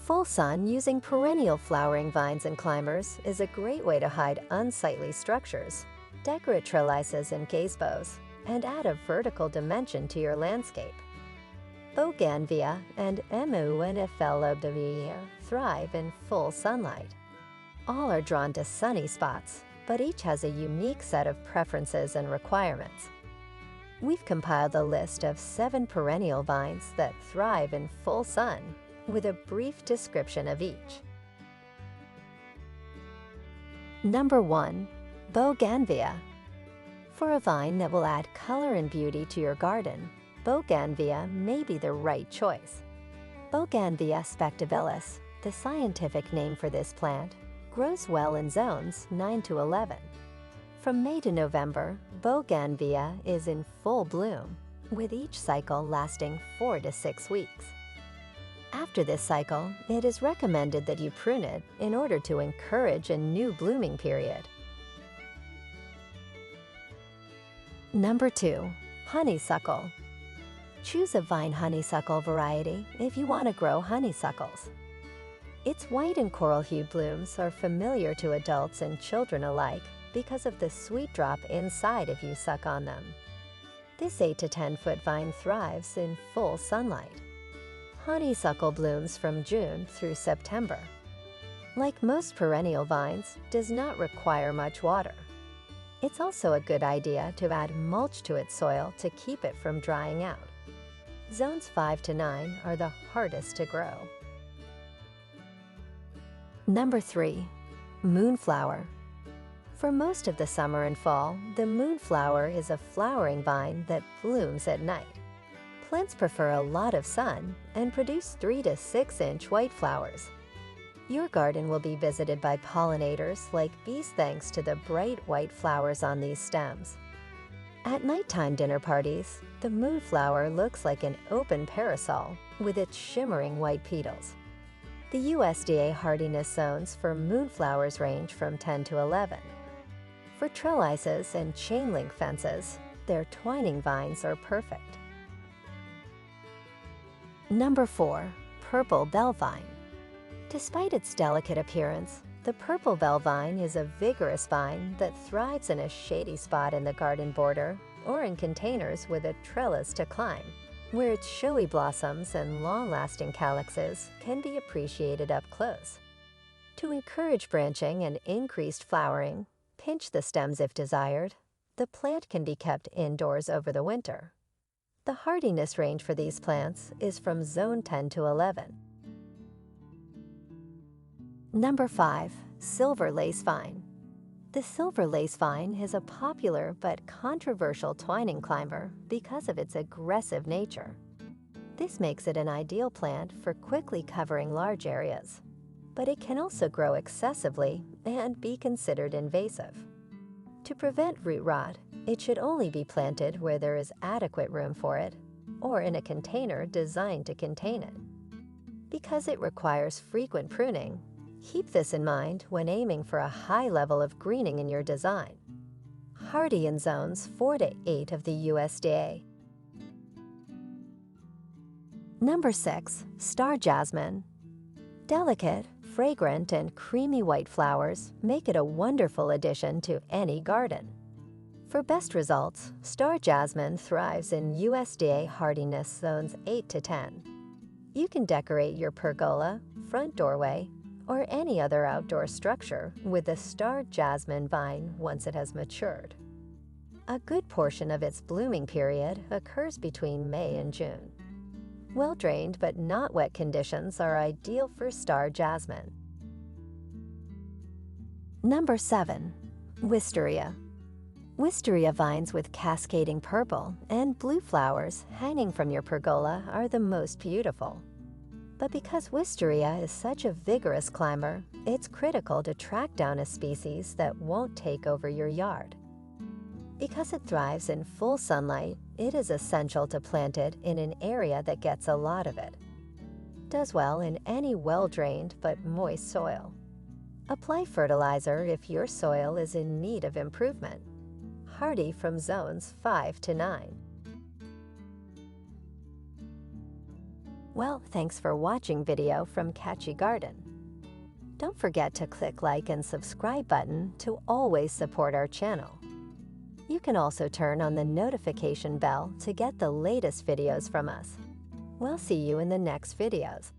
Full sun using perennial flowering vines and climbers is a great way to hide unsightly structures, decorate trellises and gazebos, and add a vertical dimension to your landscape. Bougainvillea and Moonflower thrive in full sunlight. All are drawn to sunny spots, but each has a unique set of preferences and requirements. We've compiled a list of 7 perennial vines that thrive in full sun, with a brief description of each. Number 1. Bougainvillea. For a vine that will add color and beauty to your garden, Bougainvillea may be the right choice. Bougainvillea spectabilis, the scientific name for this plant, grows well in zones 9 to 11. From May to November, Bougainvillea is in full bloom, with each cycle lasting 4 to 6 weeks. After this cycle, it is recommended that you prune it in order to encourage a new blooming period. Number 2. Honeysuckle. Choose a vine honeysuckle variety if you want to grow honeysuckles. Its white and coral-hued blooms are familiar to adults and children alike because of the sweet drop inside if you suck on them. This 8 to 10 foot vine thrives in full sunlight. Honeysuckle blooms from June through September. Like most perennial vines, does not require much water. It's also a good idea to add mulch to its soil to keep it from drying out. Zones 5 to 9 are the hardest to grow. Number 3. Moonflower. For most of the summer and fall, the moonflower is a flowering vine that blooms at night. Plants prefer a lot of sun and produce 3 to 6 inch white flowers. Your garden will be visited by pollinators like bees thanks to the bright white flowers on these stems. At nighttime dinner parties, the moonflower looks like an open parasol with its shimmering white petals. The USDA hardiness zones for moonflowers range from 10 to 11. For trellises and chain link fences, their twining vines are perfect. Number 4. Purple bell vine. Despite its delicate appearance, the purple bell vine is a vigorous vine that thrives in a shady spot in the garden border or in containers with a trellis to climb, where its showy blossoms and long-lasting calyxes can be appreciated up close. To encourage branching and increased flowering, pinch the stems if desired. The plant can be kept indoors over the winter. The hardiness range for these plants is from zone 10 to 11. Number 5. Silver lace vine. The silver lace vine is a popular but controversial twining climber because of its aggressive nature. This makes it an ideal plant for quickly covering large areas, but it can also grow excessively and be considered invasive. To prevent root rot, it should only be planted where there is adequate room for it, or in a container designed to contain it. Because it requires frequent pruning, keep this in mind when aiming for a high level of greening in your design. Hardy in zones 4 to 8 of the USDA. Number 6. Star jasmine. Delicate, fragrant, and creamy white flowers make it a wonderful addition to any garden. For best results, star jasmine thrives in USDA hardiness zones 8 to 10. You can decorate your pergola, front doorway, or any other outdoor structure with the star jasmine vine once it has matured. A good portion of its blooming period occurs between May and June. Well-drained but not wet conditions are ideal for star jasmine. Number 7. Wisteria. Wisteria vines with cascading purple and blue flowers hanging from your pergola are the most beautiful. But because wisteria is such a vigorous climber, it's critical to track down a species that won't take over your yard. Because it thrives in full sunlight, it is essential to plant it in an area that gets a lot of it. Does well in any well-drained but moist soil. Apply fertilizer if your soil is in need of improvement. Hardy from zones 5 to 9. Well, thanks for watching video from Catchy Garden. Don't forget to click like and subscribe button to always support our channel. You can also turn on the notification bell to get the latest videos from us. We'll see you in the next videos.